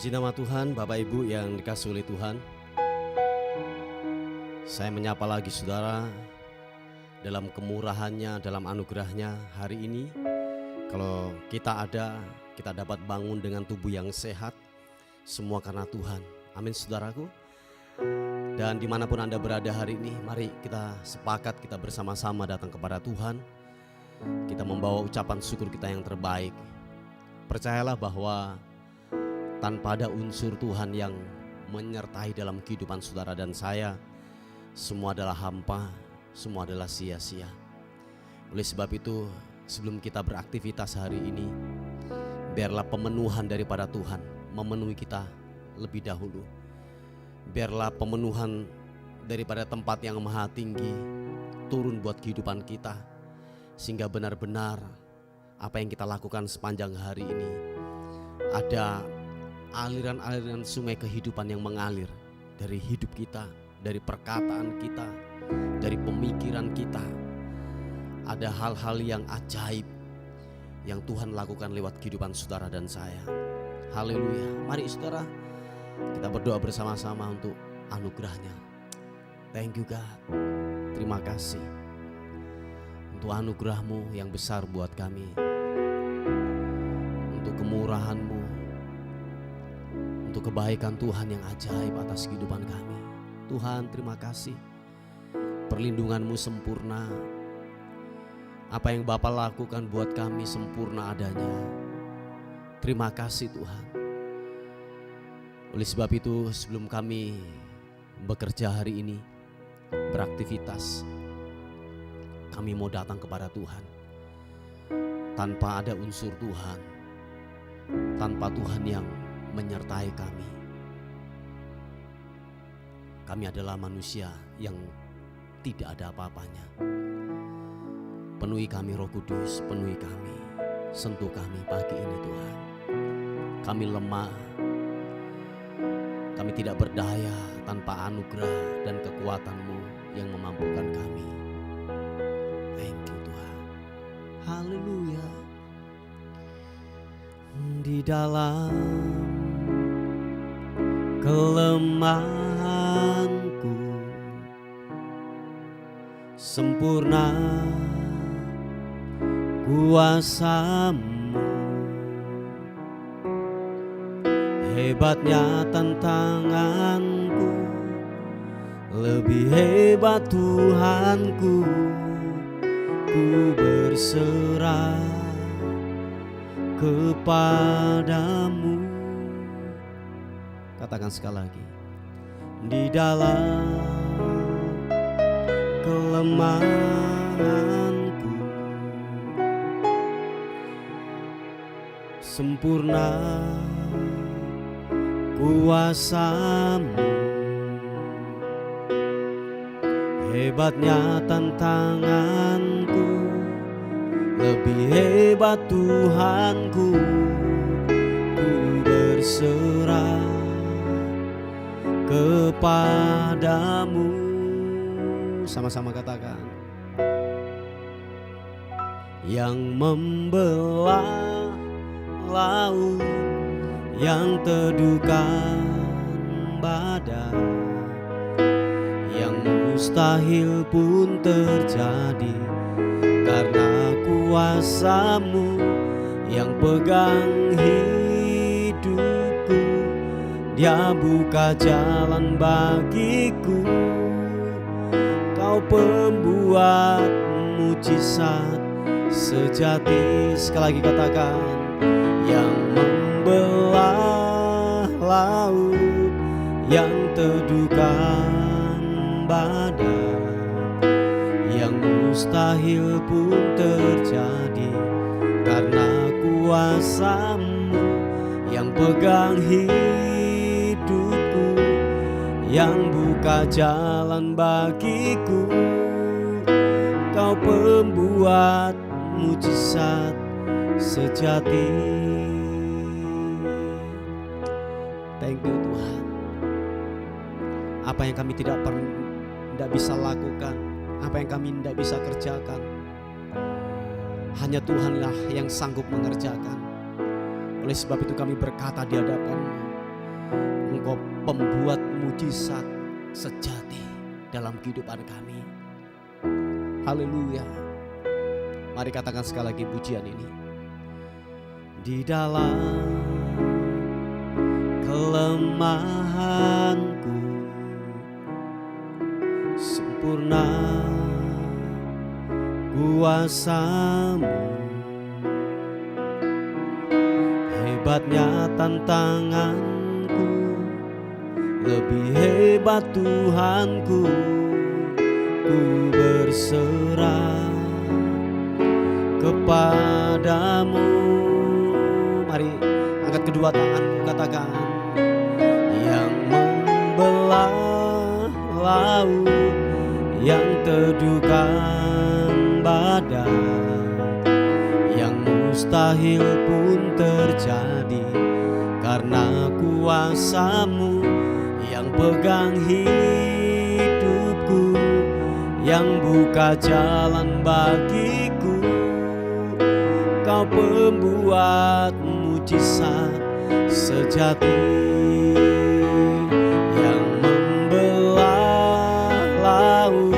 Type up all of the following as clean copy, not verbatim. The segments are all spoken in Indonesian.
Puji nama Tuhan, Bapak Ibu yang dikasihi oleh Tuhan. Saya menyapa lagi saudara dalam kemurahannya, dalam anugerahnya hari ini. Kalau kita dapat bangun dengan tubuh yang sehat, semua karena Tuhan. Amin saudaraku. Dan dimanapun Anda berada hari ini, mari kita sepakat, kita bersama-sama datang kepada Tuhan. Kita membawa ucapan syukur kita yang terbaik. Percayalah bahwa tanpa ada unsur Tuhan yang menyertai dalam kehidupan saudara dan saya, semua adalah hampa, semua adalah sia-sia. Oleh sebab itu, sebelum kita beraktivitas hari ini, biarlah pemenuhan daripada Tuhan memenuhi kita lebih dahulu. Biarlah pemenuhan daripada tempat yang maha tinggi turun buat kehidupan kita, sehingga benar-benar apa yang kita lakukan sepanjang hari ini ada aliran-aliran sungai kehidupan yang mengalir dari hidup kita, dari perkataan kita, dari pemikiran kita. Ada hal-hal yang ajaib yang Tuhan lakukan lewat kehidupan saudara dan saya. Haleluya. Mari saudara, kita berdoa bersama-sama untuk anugerahnya. Thank you God. Terima kasih untuk anugerah-Mu yang besar buat kami, untuk kemurahan-Mu, untuk kebaikan Tuhan yang ajaib atas kehidupan kami. Tuhan, terima kasih. Perlindungan-Mu sempurna. Apa yang Bapa lakukan buat kami sempurna adanya. Terima kasih Tuhan. Oleh sebab itu, sebelum kami bekerja hari ini, beraktivitas, kami mau datang kepada Tuhan. Tanpa ada unsur Tuhan, tanpa Tuhan yang menyertai kami. Kami adalah manusia yang tidak ada apa-apanya. Penuhi kami Roh Kudus, penuhi kami, sentuh kami pagi ini Tuhan. Kami lemah, kami tidak berdaya tanpa anugerah dan kekuatan-Mu yang memampukan kami. Thank you Tuhan. Haleluya. Di dalam kelemahanku sempurna kuasa-Mu, hebatnya tantanganku, lebih hebat Tuhanku. Ku berserah kepadamu. Katakan sekali lagi. Di dalam kelemahanku sempurna kuasa-Mu, hebatnya tantanganku, lebih hebat Tuhanku. Ku berserah kepadamu. Sama-sama katakan. Yang membelah laut, yang teduhkan badai, yang mustahil pun terjadi karena kuasa-Mu yang pegang hidupku. Dia buka jalan bagiku. Kau pembuat mujizat sejati. Sekali lagi katakan. Yang membelah laut, yang teduhkan badai, yang mustahil pun terjadi karena kuasa-Mu yang pegang hidupku, yang buka jalan bagiku. Kau pembuat mujizat sejati. Thank you Tuhan. Apa yang kami tidak bisa lakukan, apa yang kami tidak bisa kerjakan, hanya Tuhanlah yang sanggup mengerjakan. Oleh sebab itu kami berkata di hadapan-Mu, Engkau pembuat mujizat sejati dalam kehidupan kami. Haleluya. Mari katakan sekali lagi pujian ini. Di dalam kelemahanku sempurna kuasa-Mu, hebatnya tantanganku, lebih hebat Tuhanku. Ku berserah kepadamu. Mari angkat kedua tanganmu, katakan, yang membelah laut, yang teduhkan badai, yang mustahil pun terjadi karena kuasa-Mu, yang pegang hidupku, yang buka jalan bagiku. Kau pembuat mujizat sejati, yang membelah laut,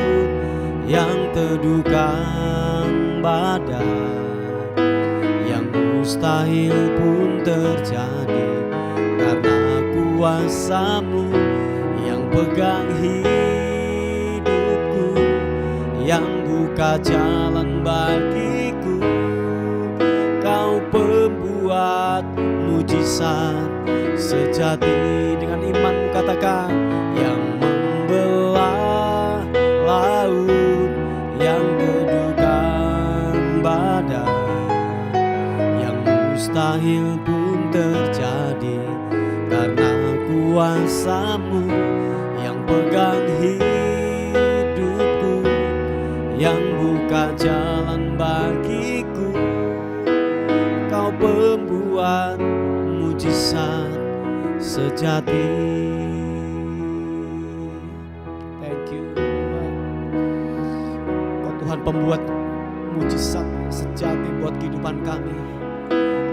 yang teduhkan badai, yang mustahil pun terjadi karena kuasa-Mu, yang pegang hidupku, yang buka jalan bagiku. Kau pembuat mujizat sejati. Dengan imanmu katakan, yang membelah laut, yang teduhkan badai, yang mustahil pun terjadi karena kuasa-Mu, yang pegang hidupku, yang buka jalan bagiku. Kau pembuat mujizat sejati. Thank you oh Tuhan, pembuat mujizat sejati buat kehidupan kami.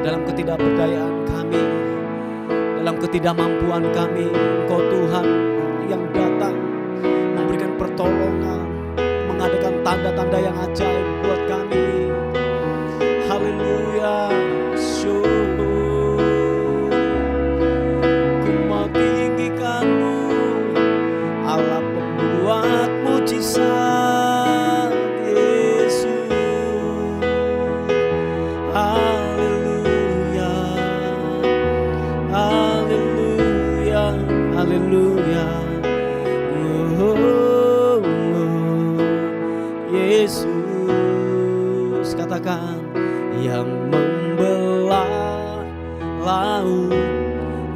Dalam ketidakberdayaan kami, dalam ketidakmampuan kami, Engkau Tuhan yang datang memberikan pertolongan, mengadakan tanda-tanda yang ajaib buat kami. Haleluya. Ku mau tinggikan-Mu, Allah pembuat mujizat, Yesus. Haleluya, haleluya, haleluya. Oh, Yesus, katakan, yang membelah laut,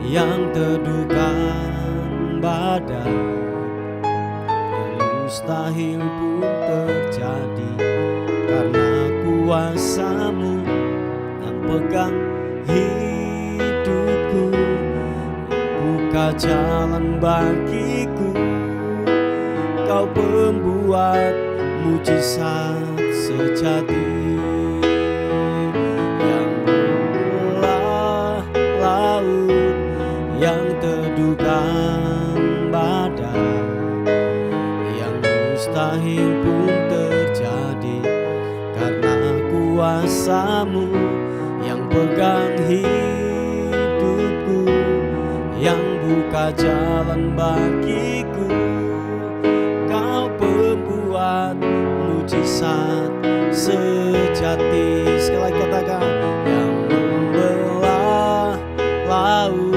yang teduhkan badai, yang mustahil pun terjadi karena kuasa-Mu, yang pegang hidupku, buka jalan bagiku. Kau pembuat mujizat sejati, yang teduhkan badai, yang mustahil pun terjadi karena kuasa-Mu, yang pegang hidupku, yang buka jalan bagiku. Kau pembuat mujizat sejati. Sekali lagi katakan, yang membelah laut,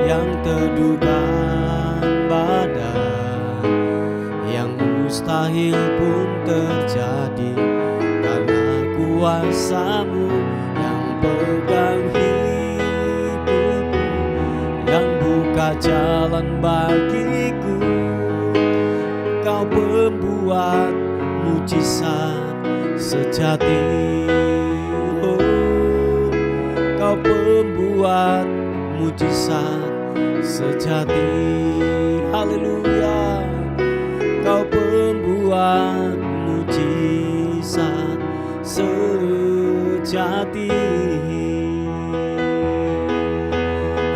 yang teduhkan badai, yang mustahil pun terjadi karena kuasa-Mu, yang pegang hidupku, yang buka jalan bagiku. Kau pembuat mujizat sejati. Oh, Kau pembuat mujizat sejati. Haleluya. Kau pembuat mujizat sejati.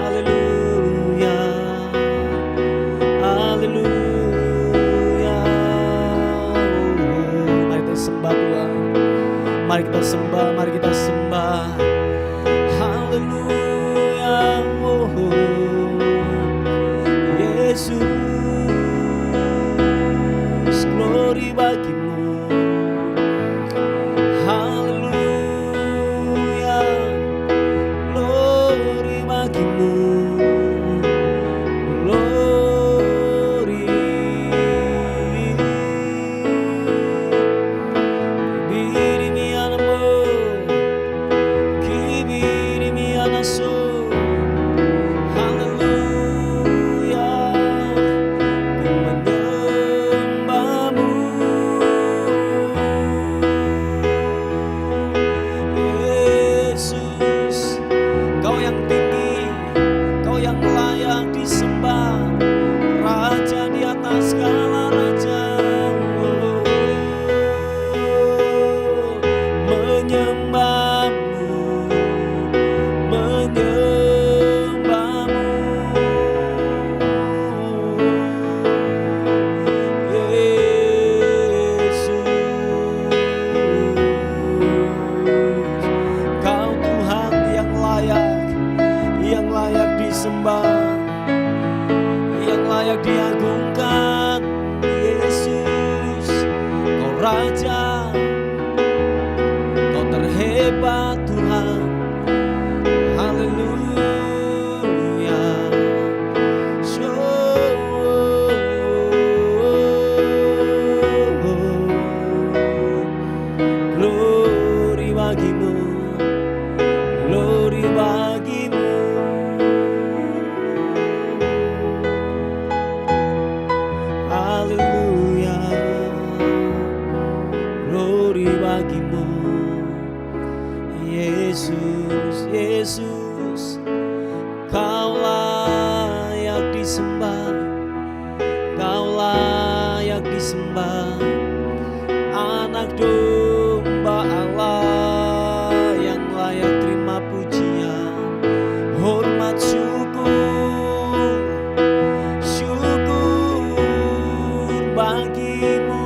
Haleluya. Mari kita sembah, mari kita sembah. Haleluya, oh, Yesus, glory bagimu. Haleluya, glory bagimu. Diagungkan Yesus, Kau Raja, Kau terhebat Tuhan. Haleluya, glory bagimu, glory bagimu. Haleluya, glory bagimu. Yesus, Yesus, Kau layak disembah, Kau layak disembah. Anak domba Allah yang layak terima pujian, hormat, syukur, syukur bagimu,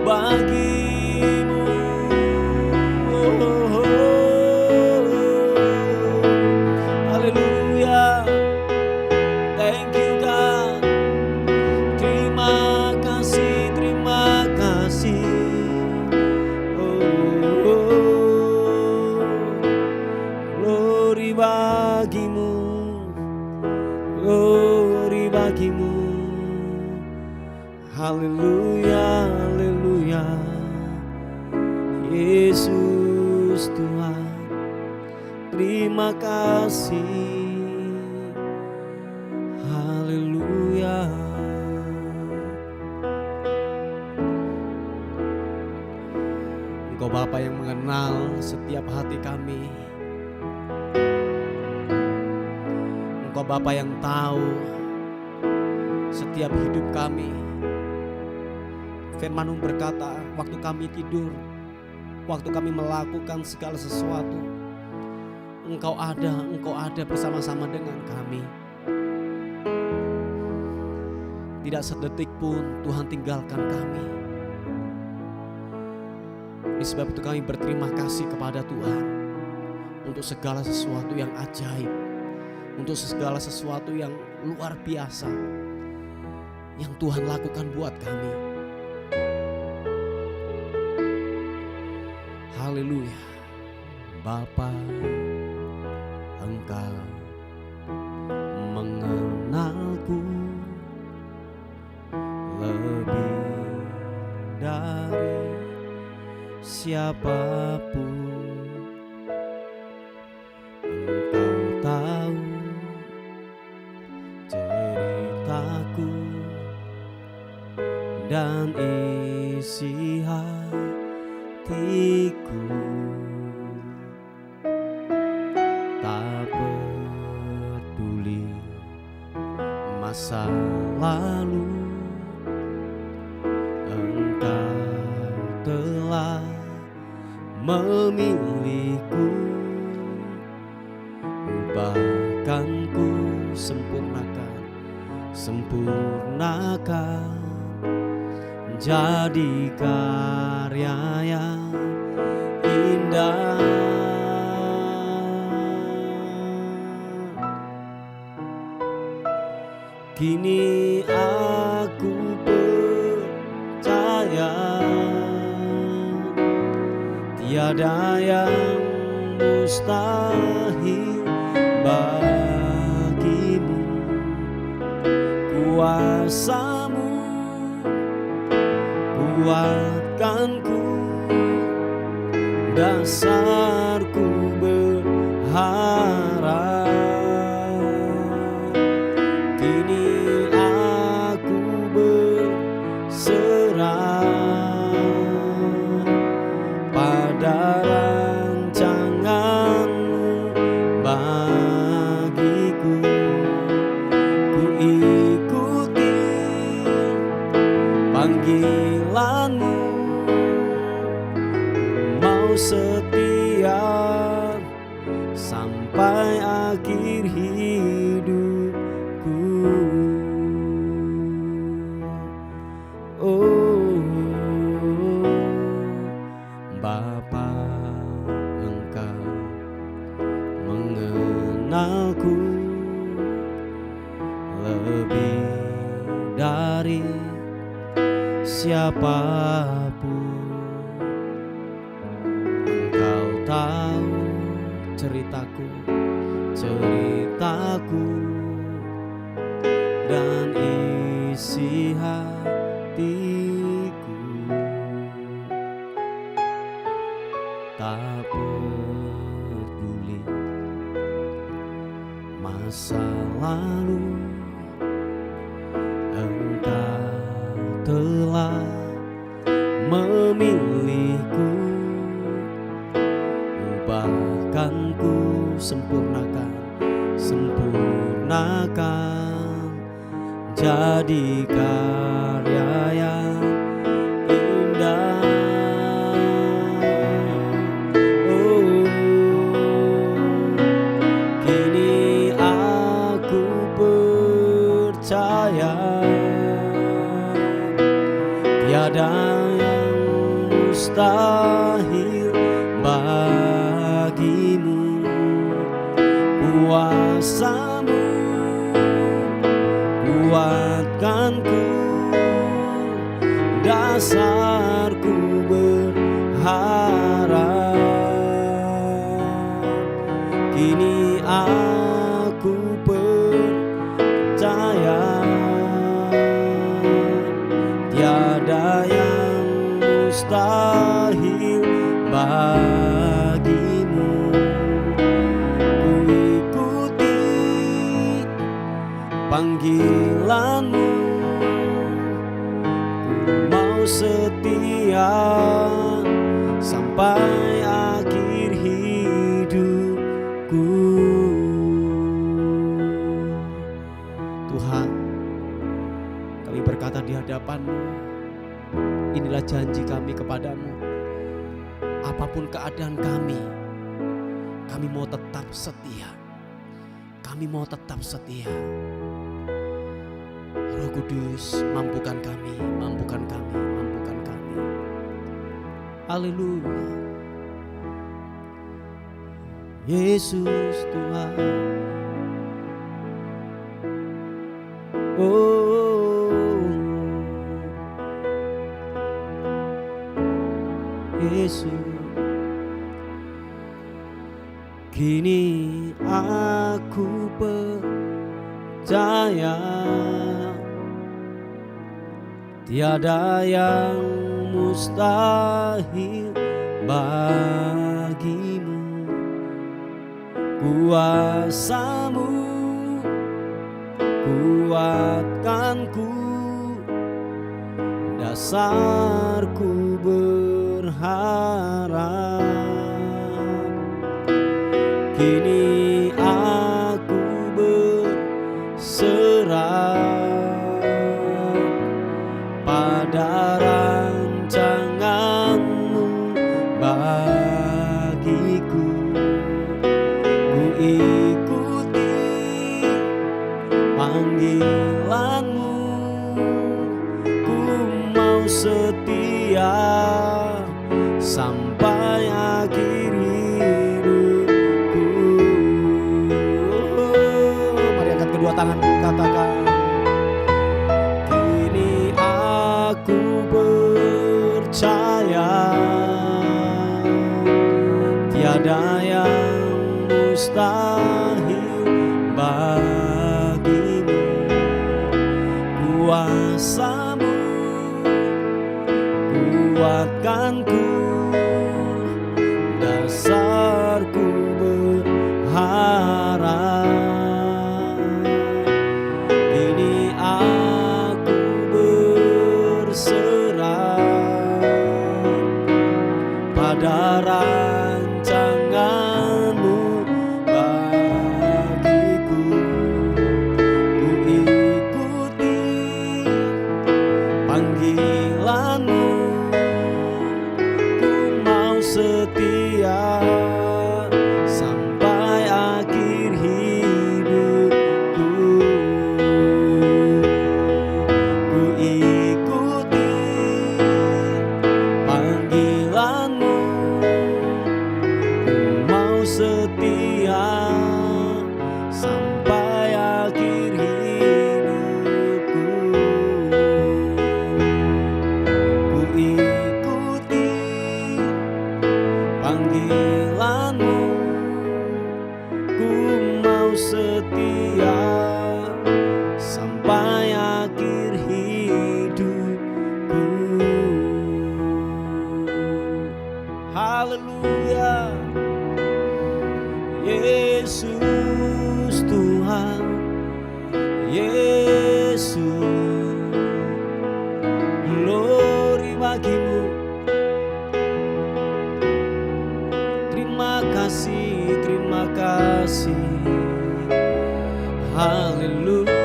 bagimu. Oh, oh, oh. Haleluya, thank you God. Terima kasih, terima kasih. Oh, oh. Glory bagimu, glory bagimu. Haleluya, haleluya. Yesus Tuhan, terima kasih. Haleluya. Engkau Bapa yang mengenal setiap hati kami. Engkau Bapa yang tahu setiap hidup kami. Firman-Mu berkata, waktu kami tidur, waktu kami melakukan segala sesuatu, Engkau ada bersama-sama dengan kami. Tidak sedetik pun Tuhan tinggalkan kami. Oleh sebab itu kami berterima kasih kepada Tuhan untuk segala sesuatu yang ajaib, untuk segala sesuatu yang luar biasa yang Tuhan lakukan buat kami. Haleluya. Bapa, Engkau mengenalku lebih dari siapapun. Engkau tahu ceritaku dan isi hatiku. Tak peduli masa lalu, Engkau telah memilihku. Bahkan ku sempurnakan jadi karya yang indah. Kini aku percaya tiada yang mustahil bagimu. Kuasa-Mu kuatkanku, dasarku berharap. Kini aku berserah pada rancangan-Mu bagiku. Ku ikuti panggilan-Mu, mau setia sampai akhir hidupku. Oh Bapa, Engkau mengenalku lebih dari siapapun. Engkau tahu ceritaku dan isi hatiku. Tak peduli masa lalu, Engkau telah memilihku. Ubahkan ku, sempurnakan jadi karya yang indah. Oh, kini aku percaya tiada yang mustahil bagimu. Kuasa-Mu kuatkanku, dasarku berharap. Kini aku percaya tiada yang mustahil bagimu. Ku ikuti panggilan-Mu, ku mau setia sampai akhir hidupku. Tuhan, kami berkata di hadapan-Mu, inilah janji kami kepadamu. Apapun keadaan kami mau tetap setia. Kami mau tetap setia. Roh Kudus, mampukan kami, mampukan kami, mampukan kami. Haleluya. Yesus Tuhan. Oh Yesus, kini aku percaya tiada yang mustahil bagimu. Kuasa-Mu kuatkanku, dasarku berharap. Kini aku berserah pada rancangan-Mu bagiku. Ku ikuti panggilan-Mu, ku mau setia sampai akhir katakan, kini aku percaya tiada yang mustahil bagimu. Kuasa-Mu kuatkanku, dasarku berharap. Kini aku berserah pada rancangan-Mu bagiku. Ku ikuti panggilan-Mu, ku mau setia sampai akhir hidupku. Ku ikuti panggilan-Mu, ku mau setia sampai akhir hidupku. Ku ikuti panggilan-Mu, ku mau setia sampai akhir hidupku. Haleluya. Yesus Tuhan, Yesus, glory bagi-Mu. Terima kasih, terima kasih. Haleluya.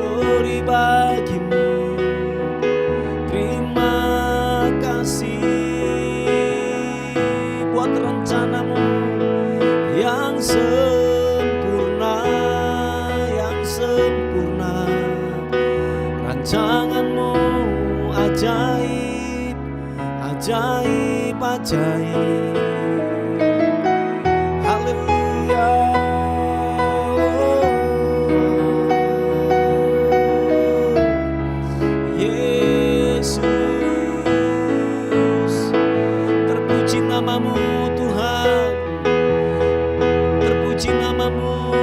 Glory bagi-Mu. Terima kasih buat rencana-Mu yang sempurna, yang sempurna. Rancangan-Mu ajaib, ajaib, ajaib. Haleluya. Yesus, terpuji nama-Mu Tuhan, terpuji nama-Mu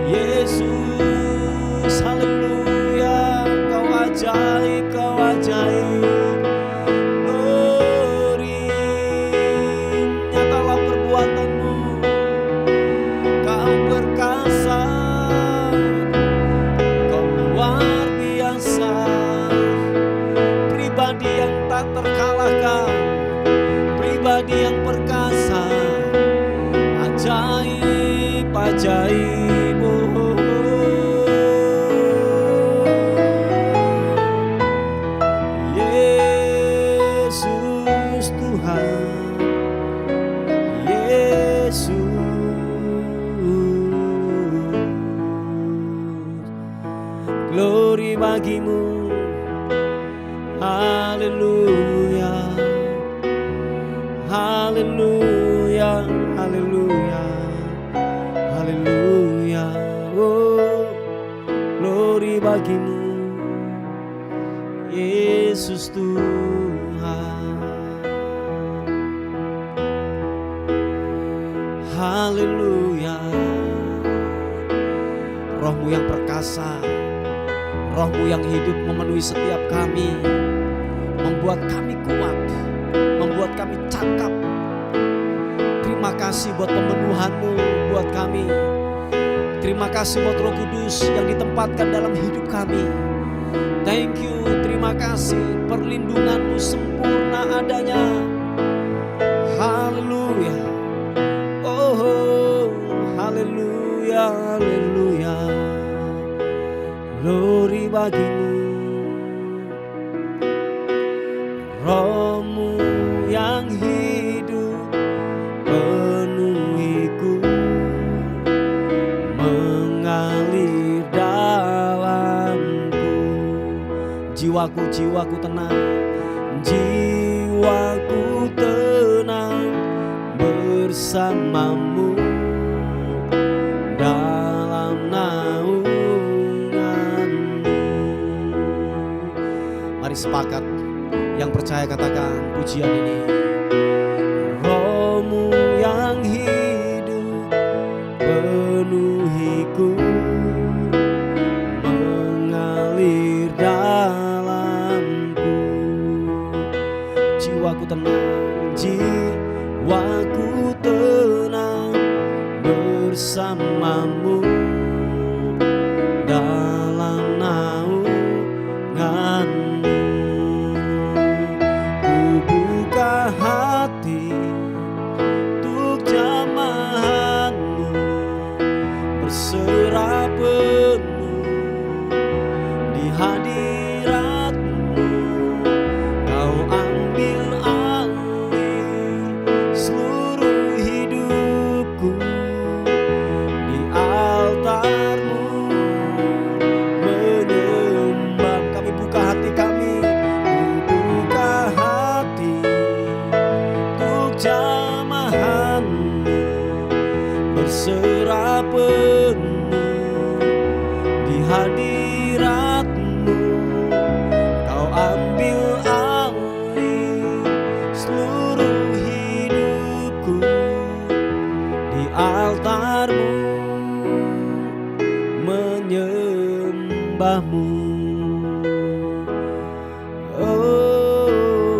Yesus. Haleluya. Kau ajaib, Kau ajaib. Glory, nyatalah perbuatan-Mu. Kau perkasa, Kau luar biasa, pribadi yang tak terkalahkan, pribadi yang perkasa, ajaib, ajaib. Yesus Tuhan, Yesus, glory bagi-Mu. Haleluya, haleluya, haleluya, haleluya. Oh, glory bagi-Mu, Yesus Tuhan. Haleluya. Roh-Mu yang perkasa, Roh-Mu yang hidup memenuhi setiap kami, membuat kami kuat, membuat kami cakap. Terima kasih buat pemenuhan-Mu buat kami. Terima kasih buat Roh Kudus yang ditempatkan dalam hidup kami. Thank you, terima kasih, perlindungan-Mu sempurna adanya. Haleluya. Oh, haleluya, haleluya. Glory bagi-Mu. Roh-Mu yang hidup penuhiku, mengalir dalamku. Jiwaku tenang, jiwaku tenang, bersamamu dalam naunganmu. Mari sepakat, yang percaya katakan pujian ini. Rohmu yang hidup penuhiku, mengalir dalamku. Jiwaku tenang, jiwaku tenang bersamamu dalam naunganmu. Ku buka hati untuk jamahanmu, berserah penuh di hadiratmu. Kau ambil alih seluruh hidupku, di altarmu menyembah. Kami buka hati kami, ku buka hati untuk jamahanmu, berserah penuh di hadiratmu. Kau ambil alih seluruh hidupku, di altarmu menyembahmu. Oh,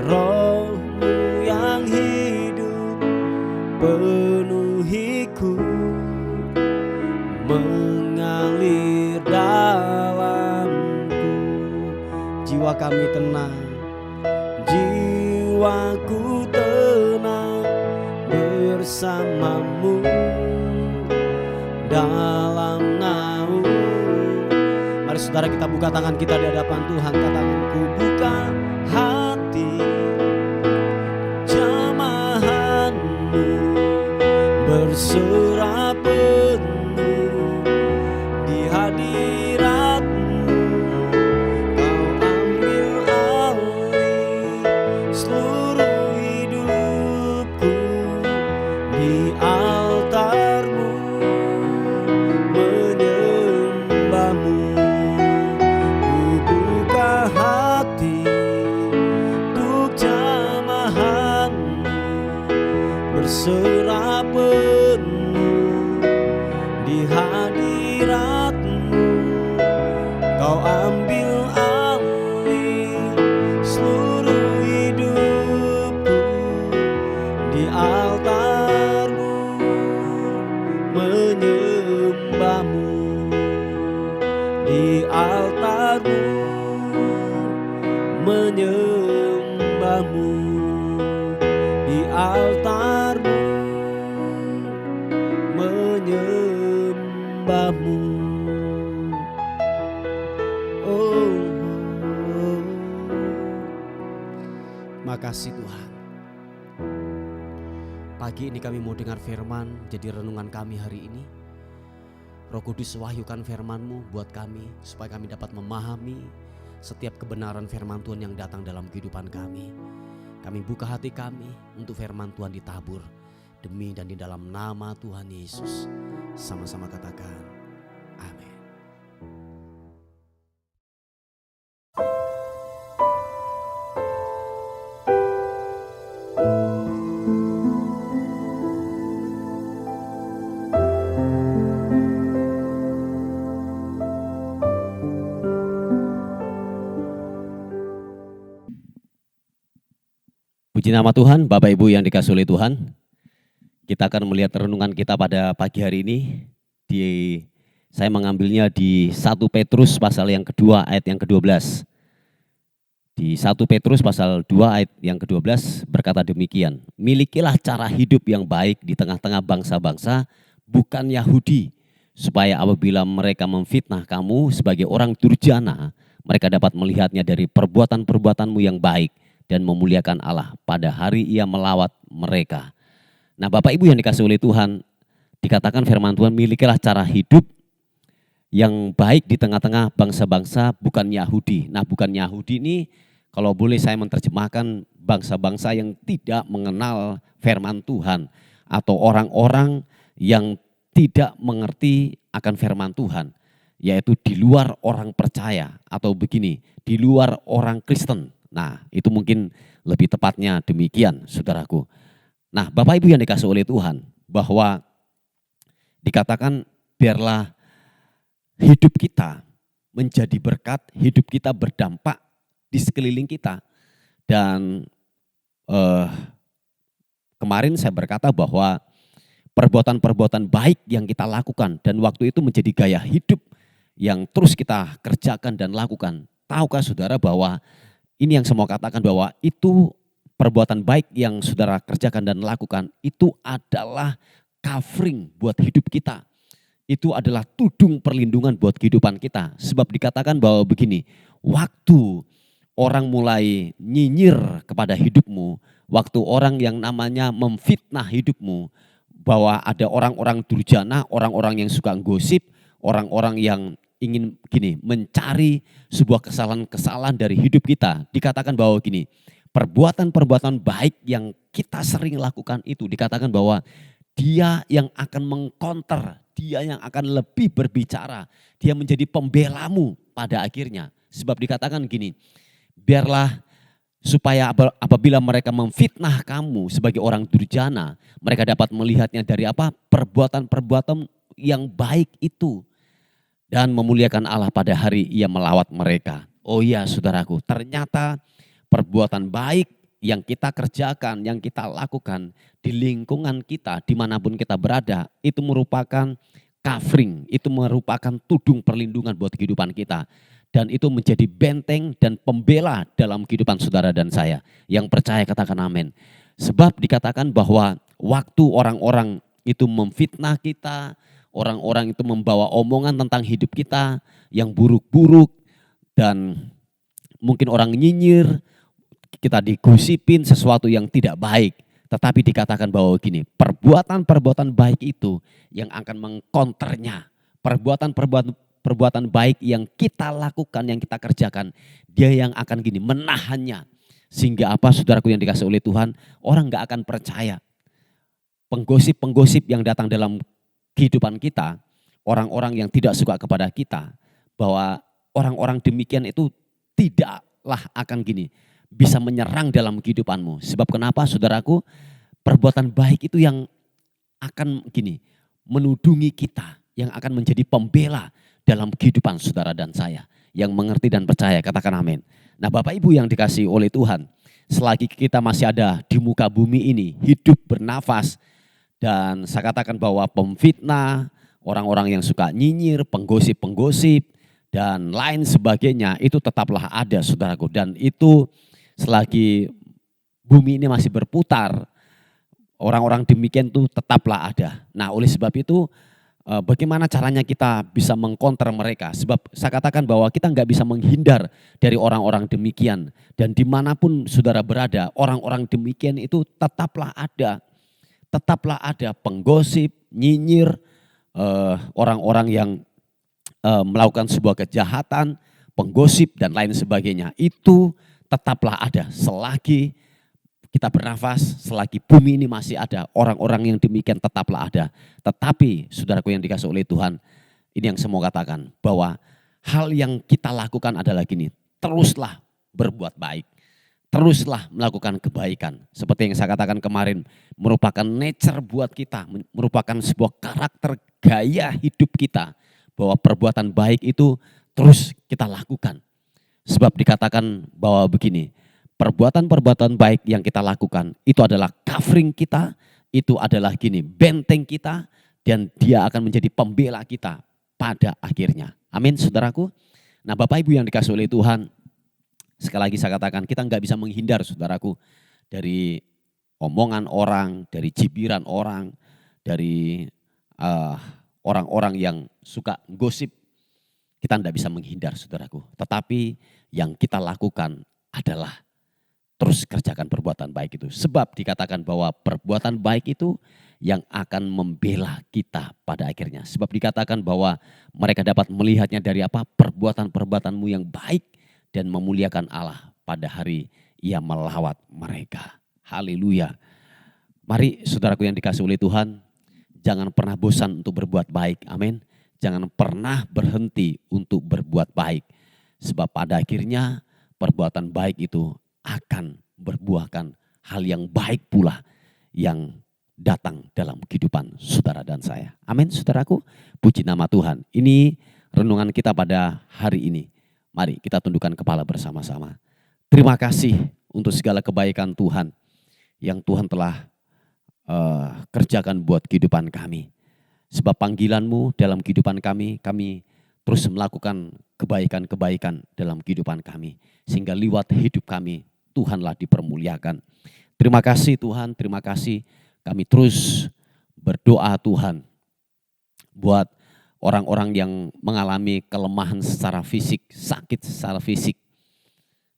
rohmu yang hidup penuhiku, mengalir dalamku. Jiwa kami tenang, jiwaku tenang bersamamu dalam naung. Mari saudara kita buka tangan kita di hadapan Tuhan. Katakan, ku buka hati jamahanmu, berserah penuh di hadiratmu. Kau ambil alih seluruh hidupku, di altarmu menyembahmu. Ku buka hati untuk jamahanmu, berserah penuh di hadiratmu. Kau ambil alih seluruh hidupku, di altarmu menyembahmu, di altarmu menyembahmu, di altarmu menyembahmu. Oh, makasih Tuhan. Pagi ini kami mau dengar firman jadi renungan kami hari ini. Roh Kudus wahyukan firman-Mu buat kami supaya kami dapat memahami setiap kebenaran firman Tuhan yang datang dalam kehidupan kami. Kami buka hati kami untuk firman Tuhan ditabur demi dan di dalam nama Tuhan Yesus. Sama-sama katakan amin. Puji nama Tuhan, Bapak Ibu yang dikasihi oleh Tuhan. Kita akan melihat renungan kita pada pagi hari ini. Saya mengambilnya di 1 Petrus pasal yang kedua ayat yang ke-12. Di 1 Petrus pasal 2 ayat yang ke-12 berkata demikian. Milikilah cara hidup yang baik di tengah-tengah bangsa-bangsa, bukan Yahudi, supaya apabila mereka memfitnah kamu sebagai orang durjana, mereka dapat melihatnya dari perbuatan-perbuatanmu yang baik dan memuliakan Allah pada hari Ia melawat mereka. Nah, Bapak Ibu yang dikasihi oleh Tuhan, dikatakan firman Tuhan, milikilah cara hidup yang baik di tengah-tengah bangsa-bangsa bukan Yahudi. Nah, bukan Yahudi ini kalau boleh saya menerjemahkan, bangsa-bangsa yang tidak mengenal firman Tuhan atau orang-orang yang tidak mengerti akan firman Tuhan, yaitu di luar orang percaya atau begini, di luar orang Kristen. Nah, itu mungkin lebih tepatnya demikian, saudaraku. Nah, Bapak Ibu yang dikasih oleh Tuhan, bahwa dikatakan biarlah hidup kita menjadi berkat, hidup kita berdampak di sekeliling kita. Dan kemarin saya berkata bahwa perbuatan-perbuatan baik yang kita lakukan dan waktu itu menjadi gaya hidup yang terus kita kerjakan dan lakukan. Tahukah saudara bahwa ini yang saya mau katakan, bahwa itu perbuatan baik yang saudara kerjakan dan lakukan itu adalah covering buat hidup kita. Itu adalah tudung perlindungan buat kehidupan kita. Sebab dikatakan bahwa begini, waktu orang mulai nyinyir kepada hidupmu, waktu orang yang namanya memfitnah hidupmu, bahwa ada orang-orang durjana, orang-orang yang suka gosip, orang-orang yang ingin gini, mencari sebuah kesalahan-kesalahan dari hidup kita. Dikatakan bahwa gini, perbuatan-perbuatan baik yang kita sering lakukan itu, dikatakan bahwa dia yang akan mengkonter, dia yang akan lebih berbicara, dia menjadi pembelamu pada akhirnya. Sebab dikatakan gini, biarlah supaya apabila mereka memfitnah kamu sebagai orang durjana, mereka dapat melihatnya dari apa? Perbuatan-perbuatan yang baik itu. Dan memuliakan Allah pada hari ia melawat mereka. Oh iya saudaraku, ternyata perbuatan baik yang kita kerjakan, yang kita lakukan di lingkungan kita, dimanapun kita berada, itu merupakan covering, itu merupakan tudung perlindungan buat kehidupan kita. Dan itu menjadi benteng dan pembela dalam kehidupan saudara dan saya. Yang percaya katakan amin. Sebab dikatakan bahwa waktu orang-orang itu memfitnah kita, orang-orang itu membawa omongan tentang hidup kita yang buruk-buruk, dan mungkin orang nyinyir, kita digosipin sesuatu yang tidak baik. Tetapi dikatakan bahwa gini, perbuatan-perbuatan baik itu yang akan mengkonternya. Perbuatan baik yang kita lakukan, yang kita kerjakan, dia yang akan gini, menahannya. Sehingga apa saudaraku yang dikasih oleh Tuhan, orang gak akan percaya. Penggosip-penggosip yang datang dalam kehidupan kita, orang-orang yang tidak suka kepada kita, bahwa orang-orang demikian itu tidaklah akan gini, bisa menyerang dalam kehidupanmu. Sebab kenapa saudaraku, perbuatan baik itu yang akan gini, menudungi kita, yang akan menjadi pembela dalam kehidupan saudara dan saya. Yang mengerti dan percaya, katakan amin. Nah Bapak Ibu yang dikasih oleh Tuhan, selagi kita masih ada di muka bumi ini, hidup bernafas, dan saya katakan bahwa pemfitnah, orang-orang yang suka nyinyir, penggosip-penggosip, dan lain sebagainya, itu tetaplah ada saudaraku. Dan itu selagi bumi ini masih berputar, orang-orang demikian itu tetaplah ada. Nah oleh sebab itu, bagaimana caranya kita bisa mengkonter mereka? Sebab saya katakan bahwa kita nggak bisa menghindar dari orang-orang demikian. Dan dimanapun saudara berada, orang-orang demikian itu tetaplah ada. Tetaplah ada penggosip, nyinyir, orang-orang yang melakukan sebuah kejahatan, penggosip dan lain sebagainya. Itu tetaplah ada selagi kita bernafas, selagi bumi ini masih ada, orang-orang yang demikian tetaplah ada. Tetapi saudaraku yang dikasih oleh Tuhan, ini yang saya mau katakan, bahwa hal yang kita lakukan adalah gini, teruslah berbuat baik. Teruslah melakukan kebaikan. Seperti yang saya katakan kemarin, merupakan nature buat kita, merupakan sebuah karakter gaya hidup kita. Bahwa perbuatan baik itu terus kita lakukan. Sebab dikatakan bahwa begini, perbuatan-perbuatan baik yang kita lakukan itu adalah covering kita, itu adalah gini, benteng kita, dan dia akan menjadi pembela kita pada akhirnya. Amin saudaraku. Nah Bapak Ibu yang dikasih oleh Tuhan, sekali lagi saya katakan kita nggak bisa menghindar saudaraku dari omongan orang, dari cibiran orang, dari orang-orang yang suka gosip. Kita tidak bisa menghindar saudaraku. Tetapi yang kita lakukan adalah terus kerjakan perbuatan baik itu. Sebab dikatakan bahwa perbuatan baik itu yang akan membela kita pada akhirnya. Sebab dikatakan bahwa mereka dapat melihatnya dari apa? Perbuatan-perbuatanmu yang baik dan memuliakan Allah pada hari Ia melawat mereka. Haleluya. Mari saudaraku yang dikasihi oleh Tuhan, jangan pernah bosan untuk berbuat baik. Amin. Jangan pernah berhenti untuk berbuat baik. Sebab pada akhirnya perbuatan baik itu akan berbuahkan hal yang baik pula yang datang dalam kehidupan saudara dan saya. Amin saudaraku, puji nama Tuhan. Ini renungan kita pada hari ini. Mari kita tundukkan kepala bersama-sama. Terima kasih untuk segala kebaikan Tuhan yang Tuhan telah kerjakan buat kehidupan kami. Sebab panggilan-Mu dalam kehidupan kami terus melakukan kebaikan-kebaikan dalam kehidupan kami. Sehingga lewat hidup kami, Tuhanlah dipermuliakan. Terima kasih Tuhan, terima kasih. Kami terus berdoa Tuhan buat orang-orang yang mengalami kelemahan secara fisik, sakit secara fisik.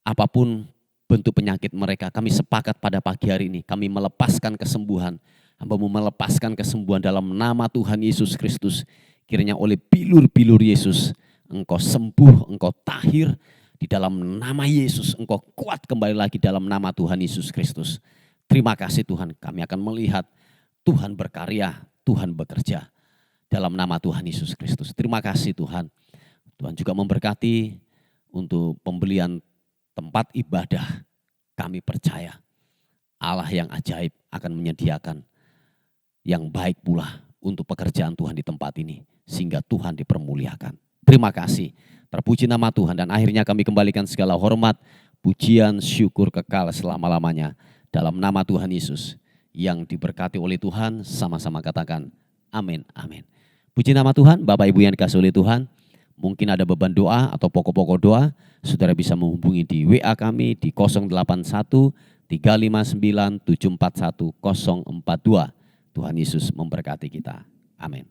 Apapun bentuk penyakit mereka, kami sepakat pada pagi hari ini. Kami melepaskan kesembuhan. Hamba-Mu melepaskan kesembuhan dalam nama Tuhan Yesus Kristus. Kiranya oleh bilur-bilur Yesus, Engkau sembuh, Engkau tahir. Di dalam nama Yesus, Engkau kuat kembali lagi dalam nama Tuhan Yesus Kristus. Terima kasih Tuhan, kami akan melihat Tuhan berkarya, Tuhan bekerja dalam nama Tuhan Yesus Kristus. Terima kasih Tuhan. Tuhan juga memberkati untuk pembelian tempat ibadah. Kami percaya Allah yang ajaib akan menyediakan yang baik pula untuk pekerjaan Tuhan di tempat ini. Sehingga Tuhan dipermuliakan. Terima kasih. Terpuji nama Tuhan dan akhirnya kami kembalikan segala hormat, pujian, syukur kekal selama-lamanya. Dalam nama Tuhan Yesus yang diberkati oleh Tuhan, sama-sama katakan amin, amin. Puji nama Tuhan, Bapak Ibu yang dikasihi oleh Tuhan. Mungkin ada beban doa atau pokok-pokok doa, saudara bisa menghubungi di WA kami di 081 359 741 042. Tuhan Yesus memberkati kita. Amin.